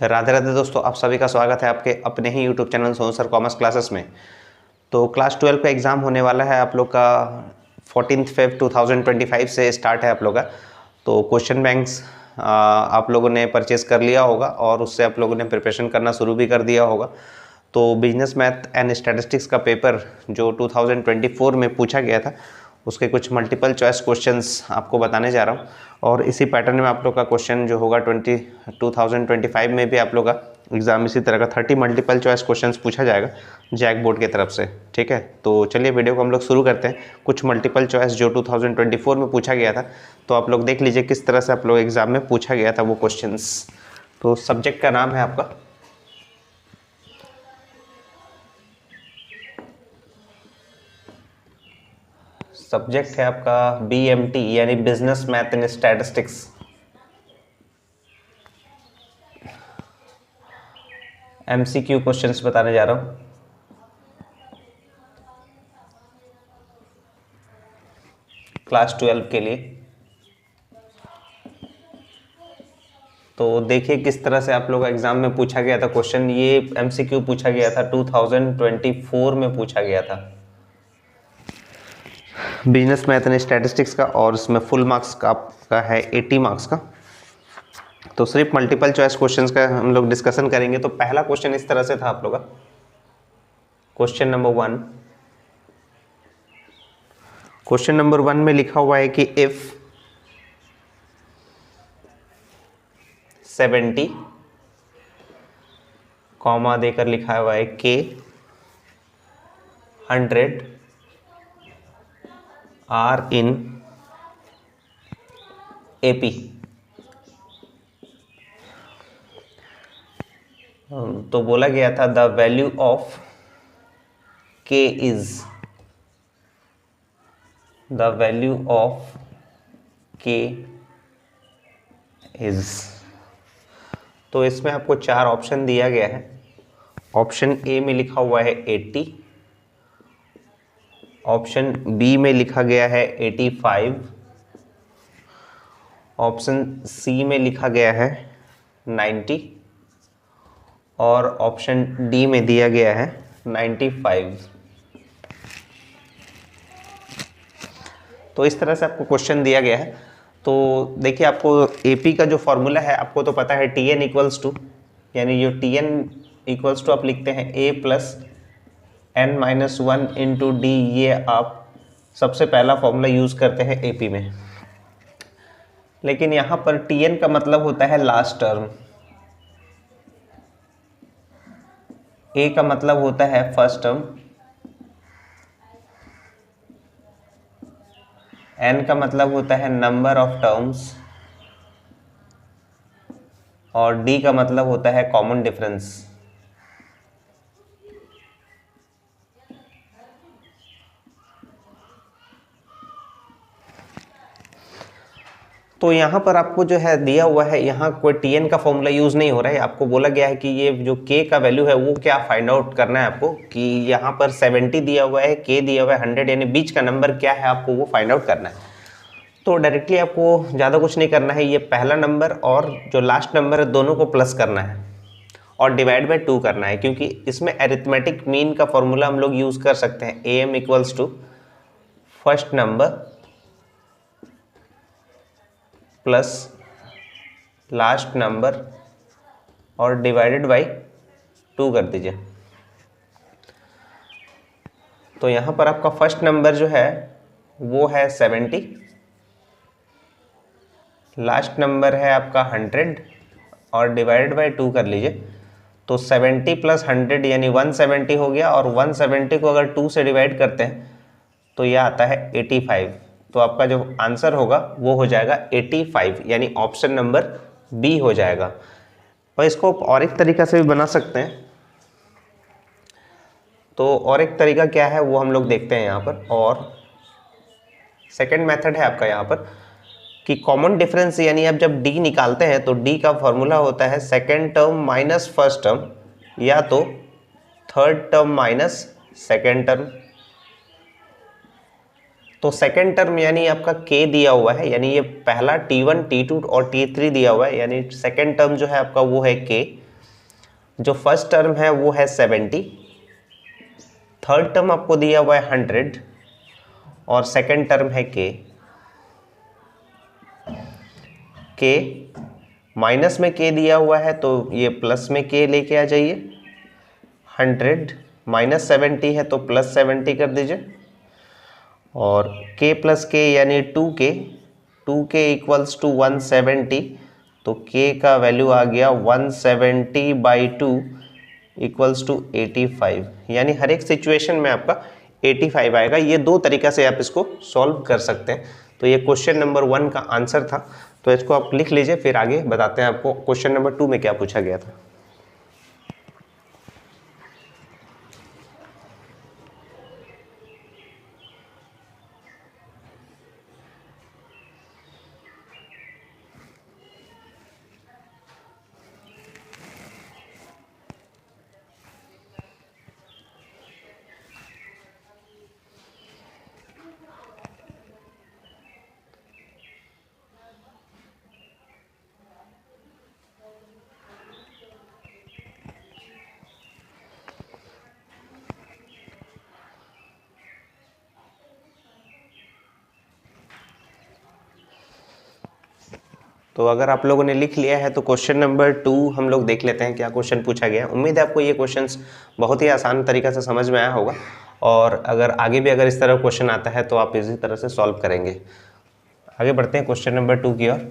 राधे राधे दोस्तों, आप सभी का स्वागत है आपके अपने ही YouTube channel Sonu sir commerce classes में। तो क्लास 12 का एग्ज़ाम होने वाला है आप लोग का 14 Feb 2025 से स्टार्ट है आप लोग का। तो क्वेश्चन बैंक्स आप लोगों ने परचेज़ कर लिया होगा और उससे आप लोगों ने प्रिपरेशन करना शुरू भी कर दिया होगा। तो बिजनेस मैथ एंड स्टैटिस्टिक्स का पेपर जो 2024 में पूछा गया था उसके कुछ मल्टीपल चॉइस क्वेश्चंस आपको बताने जा रहा हूँ। और इसी पैटर्न में आप लोग का क्वेश्चन जो होगा 2025 में भी आप लोग का एग्ज़ाम इसी तरह का 30 मल्टीपल चॉइस क्वेश्चंस पूछा जाएगा जैक बोर्ड की तरफ से। ठीक है, तो चलिए वीडियो को हम लोग शुरू करते हैं। कुछ मल्टीपल चॉइस जो 2024 में पूछा गया था तो आप लोग देख लीजिए किस तरह से आप लोग एग्ज़ाम में पूछा गया था वो क्वेश्चंस। तो सब्जेक्ट का नाम है आपका सब्जेक्ट है आपका BMT यानी business math and statistics. MCQ questions बताने जा रहा हूँ। क्लास 12 के लिए तो देखिए किस तरह से आप लोग एग्जाम में पूछा गया था क्वेश्चन। ये MCQ पूछा गया था 2024 में पूछा गया था बिजनेस मैथ एंड स्टैटिस्टिक्स का, और इसमें फुल मार्क्स का आपका है 80 मार्क्स का। तो सिर्फ मल्टीपल चॉइस क्वेश्चंस का हम लोग डिस्कशन करेंगे। तो पहला क्वेश्चन इस तरह से था आप लोग का, क्वेश्चन नंबर 1। क्वेश्चन नंबर 1 में लिखा हुआ है कि इफ 70 कॉमा देकर लिखा हुआ है के 100 आर इन AP। तो बोला गया था द वैल्यू ऑफ के इज तो इसमें आपको 4 ऑप्शन दिया गया है। ऑप्शन ए में लिखा हुआ है 80, ऑप्शन बी में लिखा गया है 85, ऑप्शन सी में लिखा गया है 90 और ऑप्शन डी में दिया गया है 95। तो इस तरह से आपको क्वेश्चन दिया गया है। तो देखिए आपको AP का जो फॉर्मूला है आपको तो पता है, TN इक्वल्स टू, यानी जो TN इक्वल्स टू आप लिखते हैं A plus n-1 into D। ये आप सबसे पहला फॉर्मूला यूज़ करते हैं AP में। लेकिन यहाँ पर TN का मतलब होता है लास्ट टर्म, A का मतलब होता है फर्स्ट टर्म, N का मतलब होता है नंबर ऑफ टर्म्स और D का मतलब होता है कॉमन डिफरेंस। तो यहाँ पर आपको जो है दिया हुआ है, यहाँ कोई TN का फॉर्मूला यूज़ नहीं हो रहा है। आपको बोला गया है कि ये जो K का वैल्यू है वो क्या फाइंड आउट करना है आपको, कि यहाँ पर 70 दिया हुआ है, K दिया हुआ है 100, यानी बीच का नंबर क्या है आपको वो फाइंड आउट करना है। तो डायरेक्टली आपको ज़्यादा कुछ नहीं करना है, ये पहला नंबर और जो लास्ट नंबर है दोनों को प्लस करना है और डिवाइड बाय 2 करना है, क्योंकि इसमें अरिथमेटिक मीन का फॉर्मूला हम लोग यूज़ कर सकते हैं। AM equals to first number plus last number और डिवाइडेड बाय 2 कर दीजिए। तो यहाँ पर आपका फर्स्ट नंबर जो है वो है 70, लास्ट नंबर है आपका 100 और डिवाइडेड बाय 2 कर लीजिए। तो 70 प्लस 100 यानी 170 हो गया, और 170 को अगर 2 से डिवाइड करते हैं तो यह आता है 85। तो आपका जो आंसर होगा वो हो जाएगा 85, यानी ऑप्शन नंबर बी हो जाएगा। और इसको और एक तरीका से भी बना सकते हैं। तो और एक तरीका क्या है वो हम लोग देखते हैं यहाँ पर। और सेकंड मेथड है आपका यहाँ पर कि कॉमन डिफरेंस, यानी आप जब D निकालते हैं तो D का फॉर्मूला होता है second term minus first term, या तो third term minus second term. तो सेकेंड टर्म यानी आपका K दिया हुआ है, यानी ये पहला T1, T2 और T3 दिया हुआ है, यानी सेकेंड टर्म जो है आपका वो है K, जो फर्स्ट टर्म है वो है 70, थर्ड टर्म आपको दिया हुआ है 100 और सेकंड टर्म है के माइनस में के दिया हुआ है तो ये प्लस में के लेके आ जाइए। 100 माइनस 70 है तो प्लस 70 कर दीजिए और k प्लस के यानी 2k इक्वल्स टू 170 तो k का वैल्यू आ गया 170/2 इक्वल्स टू 85, यानी हर एक सिचुएशन में आपका 85 आएगा। ये दो तरीका से आप इसको सॉल्व कर सकते हैं। तो ये क्वेश्चन नंबर 1 का आंसर था, तो इसको आप लिख लीजिए, फिर आगे बताते हैं आपको क्वेश्चन नंबर 2 में क्या पूछा गया था। तो अगर आप लोगों ने लिख लिया है तो क्वेश्चन नंबर 2 हम लोग देख लेते हैं क्या क्वेश्चन पूछा गया है। उम्मीद है आपको ये क्वेश्चंस बहुत ही आसान तरीका से समझ में आया होगा और अगर आगे भी अगर इस तरह क्वेश्चन आता है तो आप इसी तरह से सॉल्व करेंगे। आगे बढ़ते हैं क्वेश्चन नंबर 2 की ओर।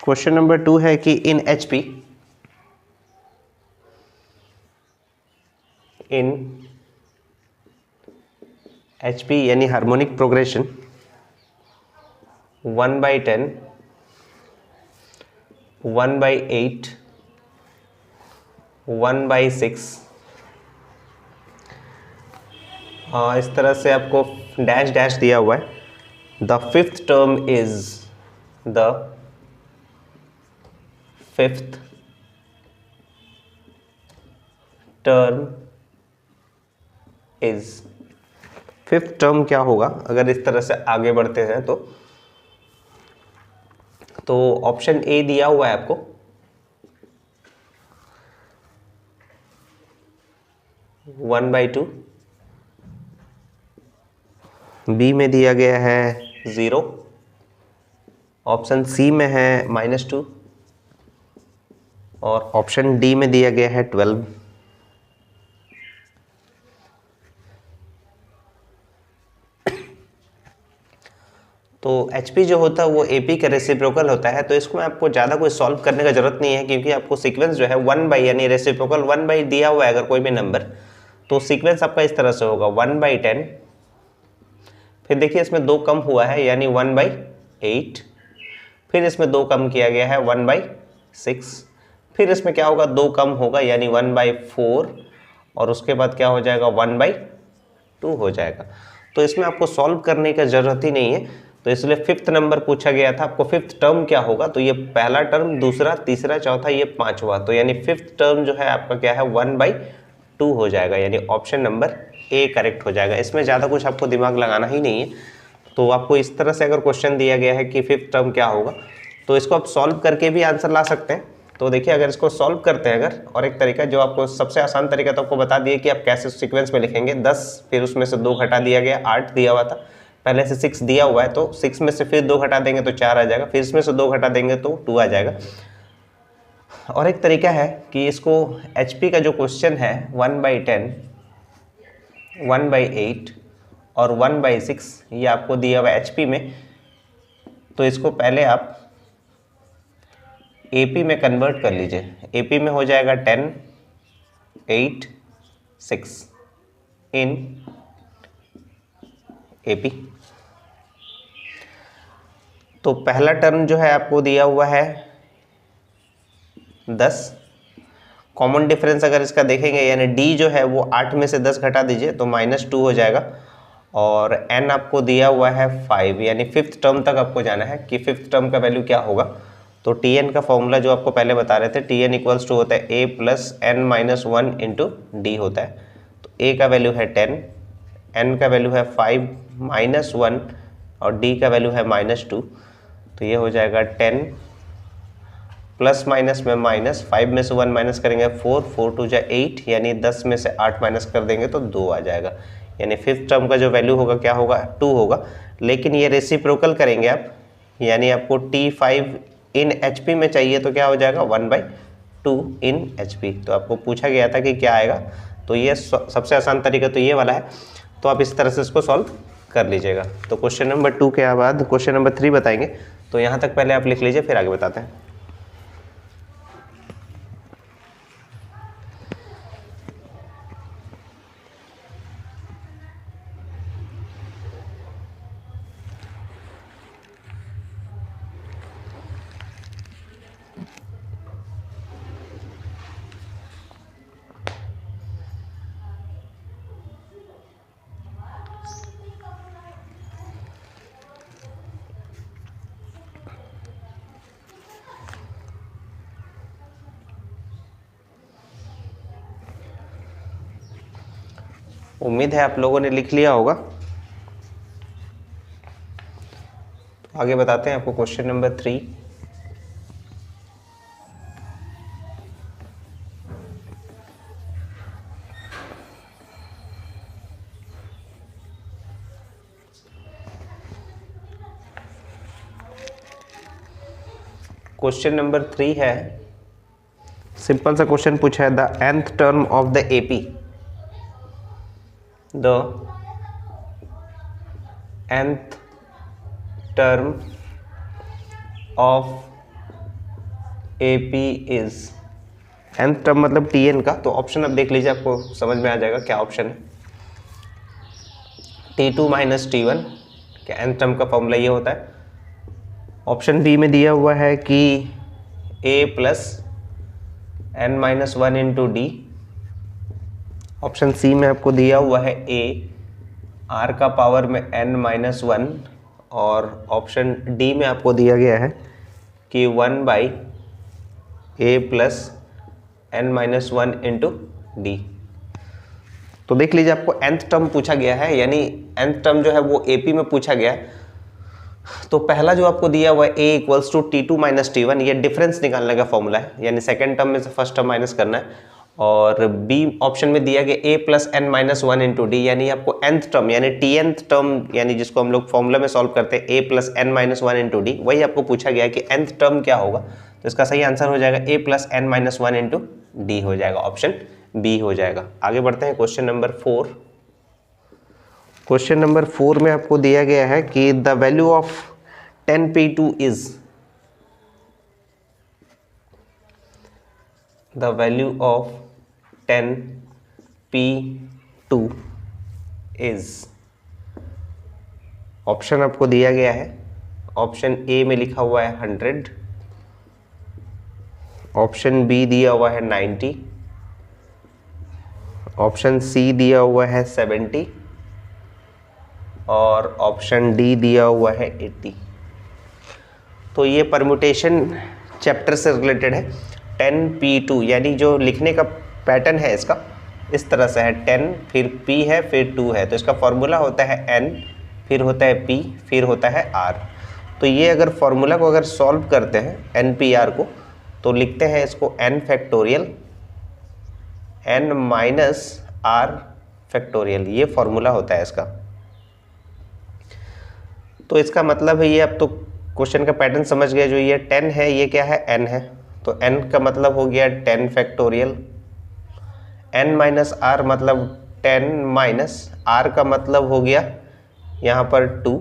क्वेश्चन नंबर 2 है कि इन HP यानी हार्मोनिक प्रोग्रेशन 1/10, 1/8, 1/6 इस तरह से आपको डैश डैश दिया हुआ है। The fifth term is fifth term क्या होगा अगर इस तरह से आगे बढ़ते हैं तो ऑप्शन ए दिया हुआ है आपको, वन बाई टू, बी में दिया गया है 0, ऑप्शन सी में है -2 और ऑप्शन डी में दिया गया है 12। तो HP जो होता है वो AP का रेसिप्रोकल होता है, तो इसको आपको ज़्यादा कोई सॉल्व करने का जरूरत नहीं है क्योंकि आपको सीक्वेंस जो है 1/, यानी रेसिप्रोकल 1/, दिया हुआ है अगर कोई भी नंबर, तो सीक्वेंस आपका इस तरह से होगा 1/10, फिर देखिए इसमें 2 कम हुआ है यानी 1/8, फिर इसमें 2 कम किया गया है 1/6, फिर इसमें क्या होगा 2 कम होगा यानी 1/4 और उसके बाद क्या हो जाएगा 1/2 हो जाएगा। तो इसमें आपको सॉल्व करने का जरूरत ही नहीं है, तो इसलिए फिफ्थ नंबर पूछा गया था आपको फिफ्थ टर्म क्या होगा, तो ये पहला टर्म, दूसरा, तीसरा, चौथा, ये पांचवा, तो यानी फिफ्थ टर्म जो है आपका क्या है 1/2 हो जाएगा, यानी ऑप्शन नंबर ए करेक्ट हो जाएगा। इसमें ज़्यादा कुछ आपको दिमाग लगाना ही नहीं है। तो आपको इस तरह से अगर क्वेश्चन दिया गया है कि फिफ्थ टर्म क्या होगा तो इसको आप सॉल्व करके भी आंसर ला सकते हैं। तो देखिए अगर इसको सॉल्व करते हैं अगर, और एक तरीका जो आपको सबसे आसान तरीका तो आपको बता दिए कि आप कैसे सीक्वेंस में लिखेंगे। 10 फिर उसमें से 2 घटा दिया गया, 8 दिया हुआ था, पहले से 6 दिया हुआ है तो 6 में से फिर 2 घटा देंगे तो 4 आ जाएगा, फिर इसमें से 2 घटा देंगे तो 2 आ जाएगा। और एक तरीका है कि इसको HP का जो क्वेश्चन है 1/10, 1/8 और 1/6 ये आपको दिया हुआ है HP में, तो इसको पहले आप AP में कन्वर्ट कर लीजिए। AP में हो जाएगा 10, 8, 6 इन AP। तो पहला टर्म जो है आपको दिया हुआ है 10। कॉमन डिफरेंस अगर इसका देखेंगे यानी डी जो है वो 8 में से 10 घटा दीजिए तो -2 हो जाएगा, और n आपको दिया हुआ है 5, यानी 5th टर्म तक आपको जाना है कि 5th टर्म का वैल्यू क्या होगा। तो Tn का फॉर्मूला जो आपको पहले बता रहे थे, Tn इक्वल्स टू होता है a plus n-1 into D होता है। तो a का वैल्यू है 10, n का वैल्यू है 5 -1 और d का वैल्यू है -2। तो ये हो जाएगा 10 प्लस माइनस में माइनस, 5 में से 1 माइनस करेंगे 4, 4 2 जा 8, यानी 10 में से 8 माइनस कर देंगे तो 2 आ जाएगा। यानी 5th टर्म का जो वैल्यू होगा क्या होगा, 2 होगा। लेकिन ये रेसिप्रोकल करेंगे आप, यानी आपको T5 इन HP में चाहिए तो क्या हो जाएगा 1/2 इन HP। तो आपको पूछा गया था कि क्या आएगा, तो ये सबसे आसान तरीका तो ये वाला है। तो आप इस तरह से इसको सॉल्व कर लीजिएगा। तो क्वेश्चन नंबर 2 के बाद क्वेश्चन नंबर 3 बताएंगे। तो यहाँ तक पहले आप लिख लीजिए, फिर आगे बताते हैं। उम्मीद है आप लोगों ने लिख लिया होगा। तो आगे बताते हैं आपको क्वेश्चन नंबर 3। क्वेश्चन नंबर 3 है, सिंपल सा क्वेश्चन पूछा है, the nth term of the AP, the nth term of AP is, nth term मतलब Tn का। तो ऑप्शन अब देख लीजिए, आपको समझ में आ जाएगा क्या ऑप्शन है। T2 माइनस T1, क्या nth टर्म का फॉर्मूला ये होता है। ऑप्शन बी में दिया हुआ है कि a plus n-1 into D. Option C में आपको दिया हुआ है a r का पावर में n-1, और ऑप्शन डी में आपको दिया गया है कि 1/a plus n-1 into D. तो देख लीजिए, आपको nth टर्म पूछा गया है, यानी nth टर्म जो है वो AP में पूछा गया है। तो पहला जो आपको दिया हुआ है a equals to T2 minus T1, ये डिफरेंस निकालने का फॉर्मूला है, यानी सेकेंड टर्म में से फर्स्ट टर्म माइनस करना है। और बी ऑप्शन में दिया गया a plus n-1 into D, यानी आपको nth टर्म यानी Tnth टर्म, यानी जिसको हम लोग फॉर्मूला में सॉल्व करते हैं a plus n-1 into D, वही आपको पूछा गया है कि nth टर्म क्या होगा। तो इसका सही आंसर हो जाएगा a plus n-1 into D हो जाएगा, ऑप्शन बी हो जाएगा। आगे बढ़ते हैं क्वेश्चन नंबर 4। क्वेश्चन नंबर 4 में आपको दिया गया है कि the value of 10p2 is, the value of 10p2 is. Option आपको दिया गया है, ऑप्शन ए में लिखा हुआ है 100, ऑप्शन बी दिया हुआ है 90, ऑप्शन सी दिया हुआ है 70 और ऑप्शन डी दिया हुआ है 80। तो ये परम्यूटेशन चैप्टर से रिलेटेड है। 10p2 यानी जो लिखने का पैटर्न है इसका इस तरह से है, 10 फिर p है फिर 2 है। तो इसका फॉर्मूला होता है n, फिर होता है p, फिर होता है r। तो ये अगर फॉर्मूला को अगर सॉल्व करते हैं npr को, तो लिखते हैं इसको n factorial n minus r factorial, ये फॉर्मूला होता है इसका। तो इसका मतलब है ये, अब तो क्वेश्चन का पैटर्न समझ गए, जो ये 10 है ये क्या है, n है। तो n का मतलब हो गया 10 फैक्टोरियल, n माइनस r मतलब 10 माइनस r का मतलब हो गया यहाँ पर 2,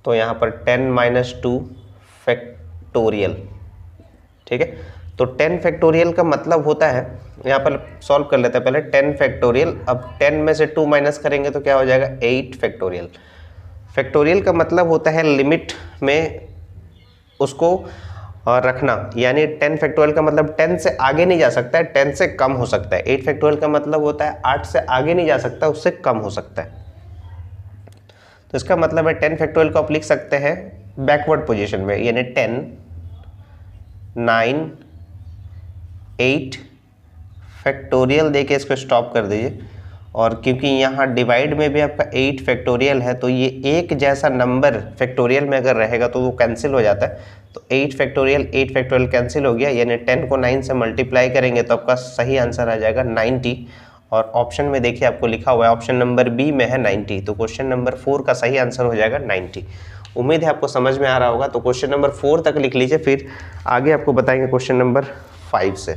तो यहाँ पर 10 माइनस 2 फैक्टोरियल, ठीक है। तो 10 फैक्टोरियल का मतलब होता है, यहाँ पर सॉल्व कर लेते हैं पहले 10 फैक्टोरियल। अब 10 में से 2 माइनस करेंगे तो क्या हो जाएगा 8 फैक्टोरियल। फैक्टोरियल का मतलब होता है लिमिट में उसको और रखना, यानी 10 फैक्टोरियल का मतलब 10 से आगे नहीं जा सकता है, 10 से कम हो सकता है। 8 फैक्टोरियल का मतलब होता है 8 से आगे नहीं जा सकता, उससे कम हो सकता है। तो इसका मतलब है 10 फैक्टोरियल को आप लिख सकते हैं बैकवर्ड पोजीशन में, यानी 10, 9, 8 फैक्टोरियल देके इसको स्टॉप कर दीजिए। और क्योंकि यहाँ डिवाइड में भी आपका 8 फैक्टोरियल है, तो ये एक जैसा नंबर फैक्टोरियल में अगर रहेगा तो वो कैंसिल हो जाता है। तो 8 फैक्टोरियल कैंसिल हो गया, यानी 10 को 9 से मल्टीप्लाई करेंगे तो आपका सही आंसर आ जाएगा 90। और ऑप्शन में देखिए आपको लिखा हुआ है, ऑप्शन नंबर बी में है 90, तो क्वेश्चन नंबर 4 का सही आंसर हो जाएगा 90। उम्मीद है आपको समझ में आ रहा होगा। तो क्वेश्चन नंबर 4 तक लिख लीजिए, फिर आगे आपको बताएंगे क्वेश्चन नंबर 5 से।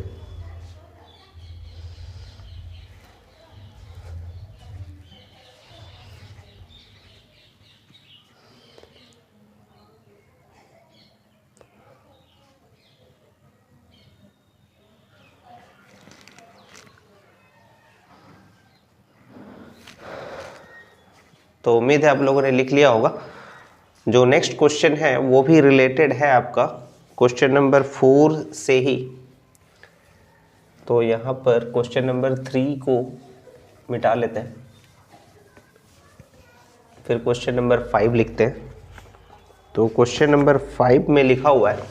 तो उम्मीद है आप लोगों ने लिख लिया होगा। जो नेक्स्ट क्वेश्चन है वो भी रिलेटेड है आपका क्वेश्चन नंबर 4 से ही। तो यहाँ पर क्वेश्चन नंबर 3 को मिटा लेते हैं, फिर क्वेश्चन नंबर 5 लिखते हैं। तो क्वेश्चन नंबर 5 में लिखा हुआ है,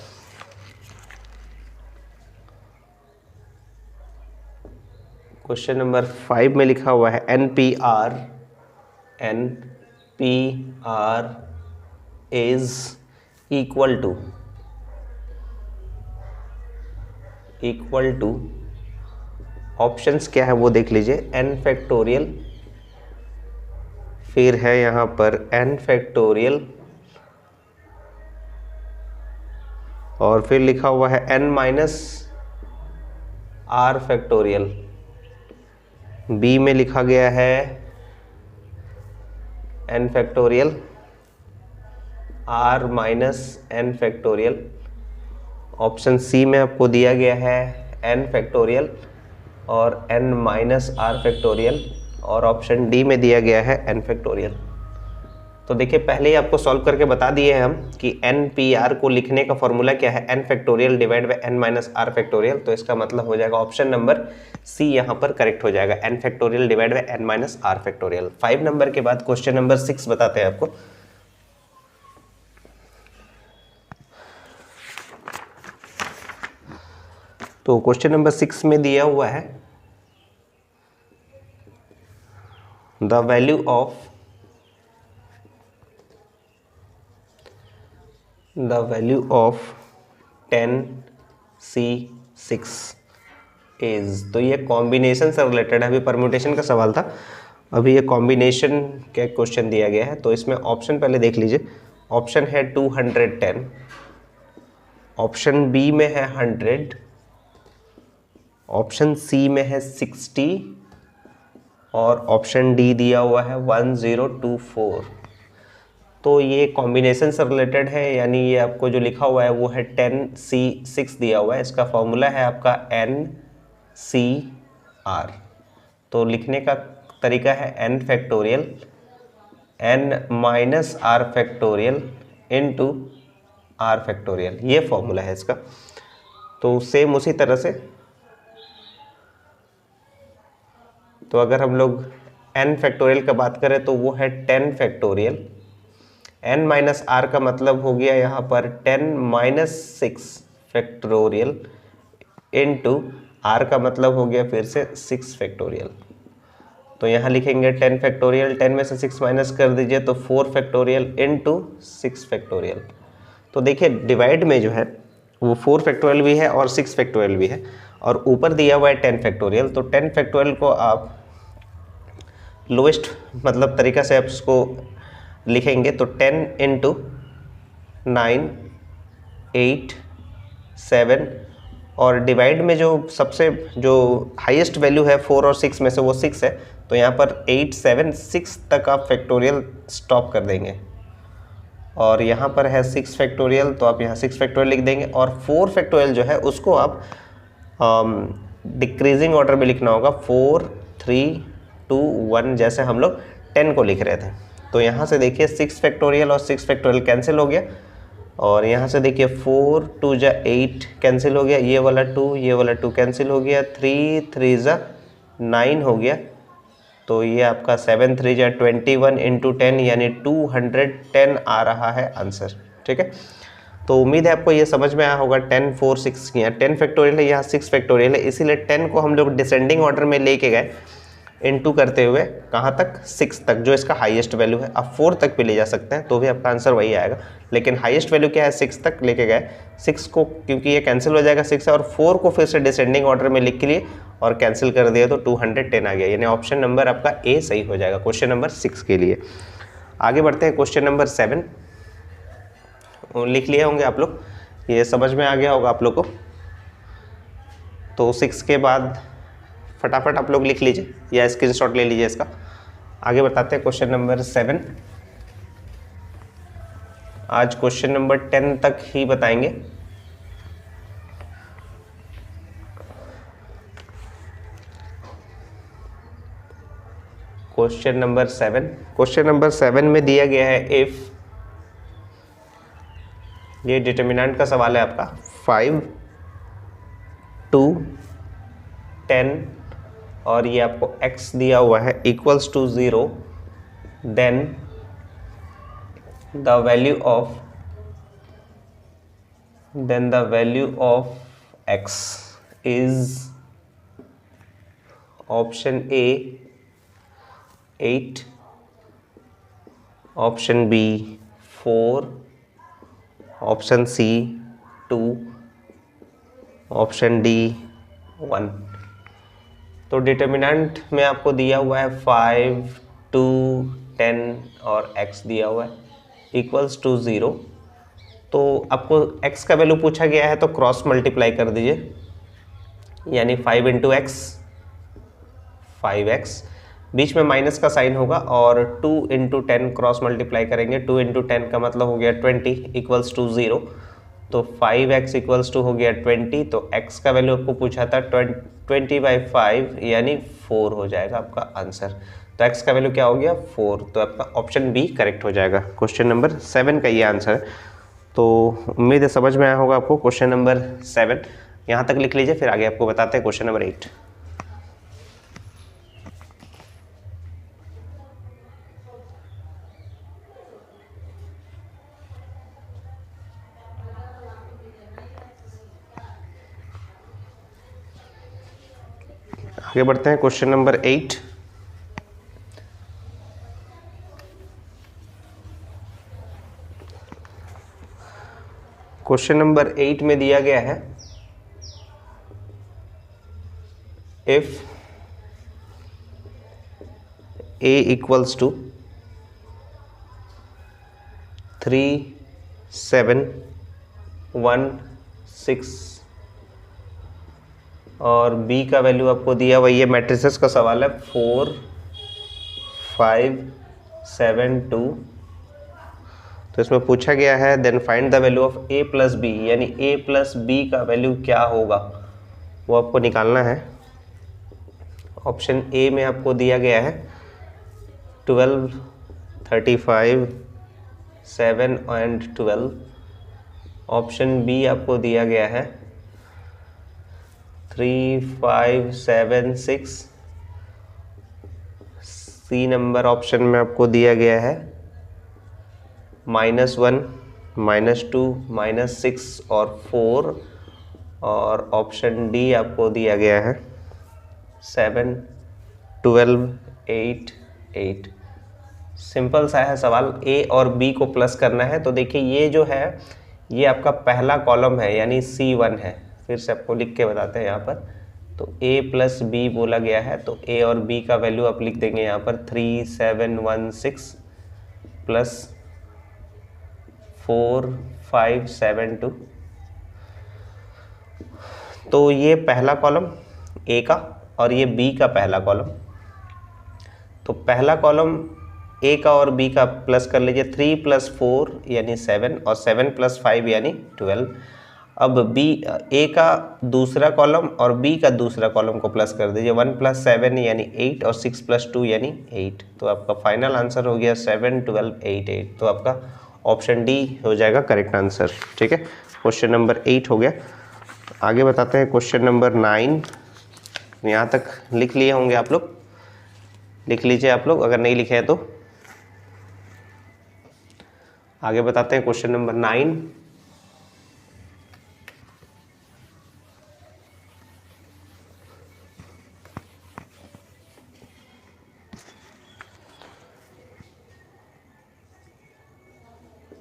क्वेश्चन नंबर 5 में लिखा हुआ है NPR is equal two options क्या है वो देख लीजिए, n फैक्टोरियल, फिर है यहाँ पर n फैक्टोरियल, और फिर लिखा हुआ है n minus r factorial. B में लिखा गया है n factorial, r minus n factorial. Option C में आपको दिया गया है n फैक्टोरियल और n माइनस r फैक्टोरियल, और ऑप्शन डी में दिया गया है n फैक्टोरियल। तो देखिए पहले ही आपको सॉल्व करके बता दिए हैं हम कि NPR को लिखने का फॉर्मूला क्या है, n factorial divide by n minus r factorial. तो इसका मतलब हो जाएगा ऑप्शन नंबर सी यहाँ पर करेक्ट हो जाएगा, n factorial divide by n minus r factorial. 5 number के बाद क्वेश्चन नंबर 6 बताते हैं आपको। तो क्वेश्चन नंबर 6 में दिया हुआ है the value of 10C6 is. तो ये कॉम्बिनेशन से रिलेटेड है, अभी परम्यूटेशन का सवाल था, अभी ये कॉम्बिनेशन का क्वेश्चन दिया गया है। तो इसमें ऑप्शन पहले देख लीजिए, ऑप्शन है 210, ऑप्शन बी में है 100, ऑप्शन सी में है 60 और ऑप्शन डी दिया हुआ है 1024। तो ये कॉम्बिनेशन से रिलेटेड है, यानी ये आपको जो लिखा हुआ है वो है 10C6 दिया हुआ है। इसका फॉर्मूला है आपका NCR। तो लिखने का तरीका है n factorial n minus r factorial into r factorial, ये फॉर्मूला है इसका। तो सेम उसी तरह से, तो अगर हम लोग n फैक्टोरियल का बात करें तो वो है 10 फैक्टोरियल, n माइनस r का मतलब हो गया यहाँ पर 10 माइनस 6 फैक्टोरियल इंटू r का मतलब हो गया फिर से 6 फैक्टोरियल। तो यहाँ लिखेंगे 10 फैक्टोरियल, 10 में से 6 माइनस कर दीजिए तो 4 फैक्टोरियल इंटू 6 फैक्टोरियल। तो देखिए डिवाइड में जो है वो 4 फैक्टोरियल भी है और 6 फैक्टोरियल भी है, और ऊपर दिया हुआ है 10 फैक्टोरियल। तो 10 फैक्टोरियल को आप लोएस्ट मतलब तरीका से आप इसको लिखेंगे तो 10 इंटू 9, 8, 7, और डिवाइड में जो सबसे जो हाईएस्ट वैल्यू है 4 और 6 में से वो 6 है, तो यहाँ पर 8, 7, 6 तक आप फैक्टोरियल स्टॉप कर देंगे, और यहाँ पर है 6 फैक्टोरियल तो आप यहाँ 6 फैक्टोरियल लिख देंगे, और 4 फैक्टोरियल जो है उसको आप डिक्रीजिंग ऑर्डर में लिखना होगा, 4, 3, 2, 1, जैसे हम लोग 10 को लिख रहे थे। तो यहाँ से देखिए 6 फैक्टोरियल और 6 फैक्टोरियल कैंसिल हो गया, और यहाँ से देखिए 4 2 जा 8 कैंसिल हो गया, ये वाला 2 ये वाला 2 कैंसिल हो गया, 3 3 जा 9 हो गया, तो ये आपका 7 3 जा 21 इंटू 10 यानी 210 आ रहा है आंसर। ठीक है, तो उम्मीद है आपको ये समझ में आया होगा। 10 4 6 यहाँ 10 फैक्टोरियल है, यहाँ 6 फैक्टोरियल है, इसीलिए 10 को हम लोग डिसेंडिंग ऑर्डर में लेके गए इनटू करते हुए कहाँ तक, 6 तक, जो इसका हाईएस्ट वैल्यू है। आप 4 तक भी ले जा सकते हैं तो भी आपका आंसर वही आएगा, लेकिन हाईएस्ट वैल्यू क्या है, 6 तक लेके गए। 6 को क्योंकि ये कैंसिल हो जाएगा 6 है, और 4 को फिर से डिसेंडिंग ऑर्डर में लिख के लिए और कैंसिल कर दिया तो 210 आ गया, यानी ऑप्शन नंबर आपका ए सही हो जाएगा क्वेश्चन नंबर 6 के लिए। आगे बढ़ते हैं क्वेश्चन नंबर 7, लिख लिए होंगे आप लोग, ये समझ में आ गया होगा आप लोग को। तो 6 के बाद फटाफट आप लोग लिख लीजिए या स्क्रीनशॉट ले लीजिए इसका। आगे बताते हैं क्वेश्चन नंबर 7। आज क्वेश्चन नंबर 10 तक ही बताएंगे। क्वेश्चन नंबर 7, क्वेश्चन नंबर 7 में दिया गया है इफ, ये डिटर्मिनेंट का सवाल है आपका, 5 2 10 और ये आपको x दिया हुआ है equals to 0, then the value of x is option A 8, option B 4, option C 2, option D 1। तो डिटर्मिनेंट में आपको दिया हुआ है 5 2 10 और x दिया हुआ है इक्वल्स टू 0। तो आपको x का वैल्यू पूछा गया है तो क्रॉस मल्टीप्लाई कर दीजिए, यानी 5 इंटू एक्स 5x, बीच में माइनस का साइन होगा, और 2 इंटू 10 क्रॉस मल्टीप्लाई करेंगे, 2 इंटू 10 का मतलब हो गया 20 इक्वल्स टू 0। तो 5x इक्वल्स टू हो गया 20, तो x का वैल्यू आपको पूछा था 20/5 यानी 4 हो जाएगा आपका आंसर। तो x का वैल्यू क्या हो गया 4, तो आपका ऑप्शन बी करेक्ट हो जाएगा। क्वेश्चन नंबर 7 का ये आंसर है। तो उम्मीद है समझ में आया होगा आपको क्वेश्चन नंबर 7, यहाँ तक लिख लीजिए, फिर आगे आपको बताते हैं क्वेश्चन नंबर 8। आगे बढ़ते हैं क्वेश्चन नंबर 8। क्वेश्चन नंबर 8 में दिया गया है इफ a इक्वल्स टू 3 7 1 6 और b का वैल्यू आपको दिया हुआ, ये मैट्रिसेस का सवाल है, 4 5 7 2। तो इसमें पूछा गया है then find the value of a plus B, यानी a प्लस बी का वैल्यू क्या होगा वो आपको निकालना है। ऑप्शन ए में आपको दिया गया है 12 35 7 एंड 12। ऑप्शन बी आपको दिया गया है 3 5 7 6। सी नंबर ऑप्शन में आपको दिया गया है -1 -2 -6 और 4। और ऑप्शन डी आपको दिया गया है 7 12 8 8। सिंपल सा है सवाल, ए और बी को प्लस करना है। तो देखिए ये जो है ये आपका पहला कॉलम है यानी C1 है, फिर से आपको लिख के बताते हैं यहाँ पर। तो a प्लस बी बोला गया है, तो a और b का वैल्यू आप लिख देंगे यहाँ पर 3 7 1 6 प्लस 4 5 7 2। तो ये पहला कॉलम a का और ये b का पहला कॉलम। तो पहला कॉलम a का और b का प्लस कर लीजिए, 3 + 4 यानी 7 और 7 + 5 यानी 12। अब a का दूसरा कॉलम और b का दूसरा कॉलम को प्लस कर दीजिए, 1 + 7 यानी 8 और 6 + 2 यानी 8। तो आपका फाइनल आंसर हो गया 7 12 8 8। तो आपका ऑप्शन डी हो जाएगा करेक्ट आंसर। ठीक है, क्वेश्चन नंबर 8 हो गया। आगे बताते हैं क्वेश्चन नंबर 9। यहाँ तक लिख लिए होंगे आप लोग, लिख लीजिए आप लोग अगर नहीं लिखे हैं तो। आगे बताते हैं question number 9।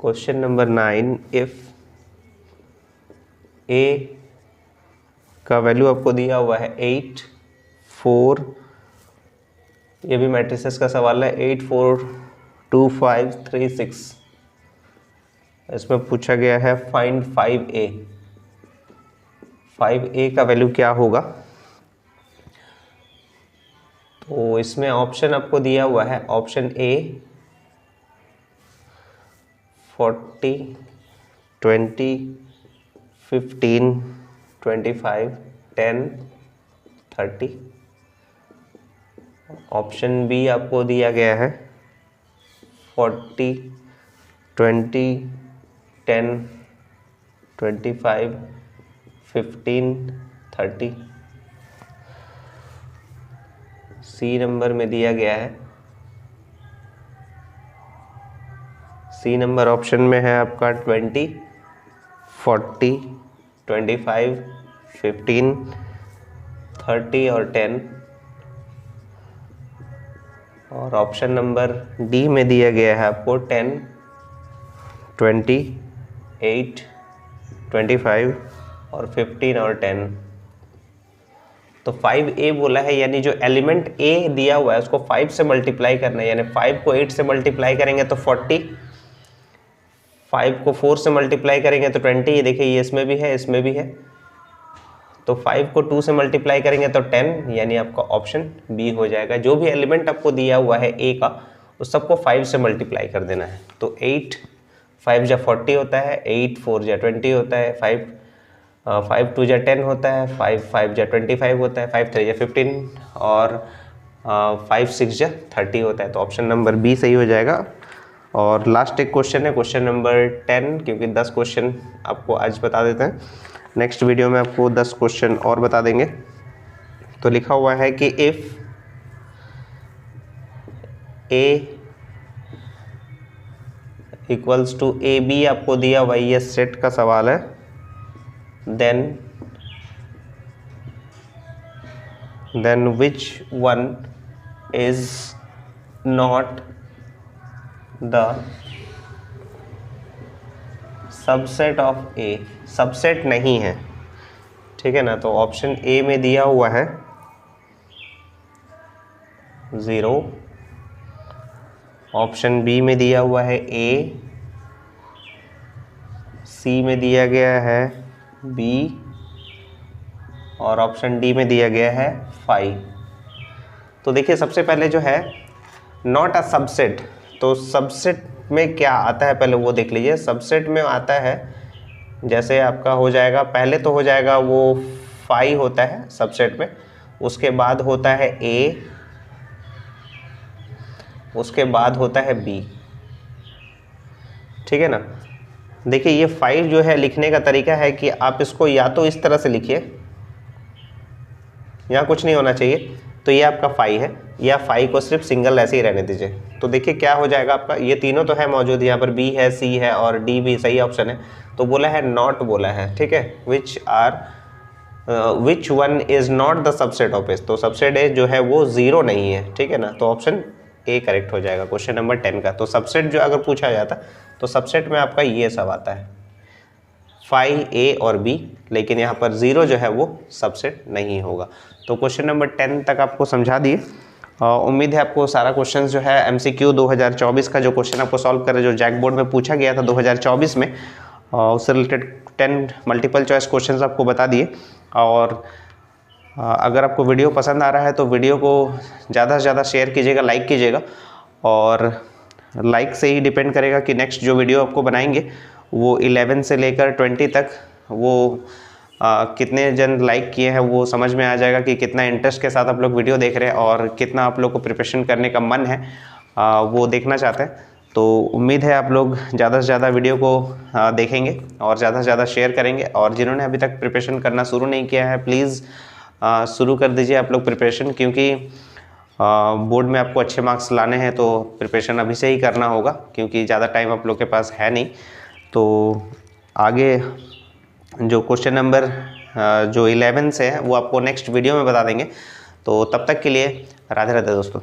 Question number 9, if A का वैल्यू आपको दिया हुआ है 8 4, ये भी मैट्रिसेस का सवाल है, 8 4 2 5 3 6। इसमें पूछा गया है फाइंड 5a। 5a का वैल्यू क्या होगा? तो इसमें ऑप्शन आपको दिया हुआ है, ऑप्शन ए 40 20 15 25 10 30। ऑप्शन बी आपको दिया गया है 40 20 10 25 15 30। सी नंबर में दिया गया है, सी नंबर ऑप्शन में है आपका 20 40 25 15 30 और 10। और ऑप्शन नंबर डी में दिया गया है आपको 10 20 8 25 और 15 और 10। तो 5a बोला है, यानी जो एलिमेंट a दिया हुआ है उसको 5 से मल्टीप्लाई करना है, यानी 5 को 8 से मल्टीप्लाई करेंगे तो 40, 5 को 4 से मल्टीप्लाई करेंगे तो 20। ये देखिए, ये इसमें भी है, इसमें भी है। तो 5 को 2 से मल्टीप्लाई करेंगे तो 10, यानी आपका ऑप्शन बी हो जाएगा। जो भी एलिमेंट आपको दिया हुआ है a का, उस सबको 5 से मल्टीप्लाई कर देना है। तो 8 5 जा 40 होता है, 8 4 जा 20 होता है, 5 2 जा 10 होता है, 5 5 जा 25 होता है, 5 3 जा 15 और 5 6 जा 30 होता है। तो ऑप्शन नंबर बी सही हो जाएगा। और लास्ट एक क्वेश्चन है, क्वेश्चन नंबर 10, क्योंकि 10 क्वेश्चन आपको आज बता देते हैं, नेक्स्ट वीडियो में आपको 10 क्वेश्चन और बता देंगे। तो लिखा हुआ है कि if A equals to A B आपको दिया हुआ, ये सेट का सवाल है, then which one is not the subset of A. Subset नहीं है, ठीक है ना। तो ऑप्शन ए में दिया हुआ है 0, ऑप्शन बी में दिया हुआ है ए, सी में दिया गया है बी और ऑप्शन डी में दिया गया है 5। तो देखिए, सबसे पहले जो है नॉट अ सबसेट, तो सबसेट में क्या आता है पहले वो देख लीजिए। सबसेट में आता है, जैसे आपका हो जाएगा, पहले तो हो जाएगा वो 5 होता है सबसेट में, उसके बाद होता है ए, उसके बाद होता है बी, ठीक है ना। देखिए, ये 5 जो है लिखने का तरीका है कि आप इसको या तो इस तरह से लिखिए, यहाँ कुछ नहीं होना चाहिए, तो ये आपका 5 है, या 5 को सिर्फ सिंगल ऐसे ही रहने दीजिए। तो देखिए क्या हो जाएगा आपका, ये तीनों तो है मौजूद, यहाँ पर बी है, सी है और डी भी सही ऑप्शन है। तो बोला है नॉट बोला है, ठीक है, which one is not the subset of S. तो सबसेट ए जो है वो 0 नहीं है, ठीक है ना। तो ऑप्शन ए करेक्ट हो जाएगा क्वेश्चन नंबर 10 का। तो सबसेट जो अगर पूछा जाता तो सबसेट में आपका ये सब आता है 5 ए और बी, लेकिन यहाँ पर 0 जो है वो सबसेट नहीं होगा। तो क्वेश्चन नंबर 10 तक आपको समझा दिए। उम्मीद है आपको सारा क्वेश्चन जो है MCQ 2024 का जो क्वेश्चन आपको सॉल्व कर रहे, जो जैक बोर्ड में पूछा गया था 2024 में, उससे रिलेटेड 10 मल्टीपल चॉइस क्वेश्चन आपको बता दिए। और अगर आपको वीडियो पसंद आ रहा है तो वीडियो को ज़्यादा से ज़्यादा शेयर कीजिएगा, लाइक कीजिएगा, और लाइक से ही डिपेंड करेगा कि नेक्स्ट जो वीडियो आपको बनाएंगे वो 11 से लेकर 20 तक वो कितने जन लाइक किए हैं, वो समझ में आ जाएगा कि कितना इंटरेस्ट के साथ आप लोग वीडियो देख रहे हैं और कितना आप लोग को प्रिपरेशन करने का मन है, वो देखना चाहते हैं। तो उम्मीद है आप लोग ज़्यादा से ज़्यादा वीडियो को देखेंगे और ज़्यादा से ज़्यादा शेयर करेंगे। और जिन्होंने अभी तक प्रिपरेशन करना शुरू नहीं किया है, प्लीज़ शुरू कर दीजिए आप लोग प्रिपरेशन, क्योंकि बोर्ड में आपको अच्छे मार्क्स लाने हैं तो प्रिपरेशन अभी से ही करना होगा, क्योंकि ज़्यादा टाइम आप लोग के पास है नहीं। तो आगे जो क्वेश्चन नंबर जो 11 से है वो आपको नेक्स्ट वीडियो में बता देंगे। तो तब तक के लिए राधे राधे दोस्तों।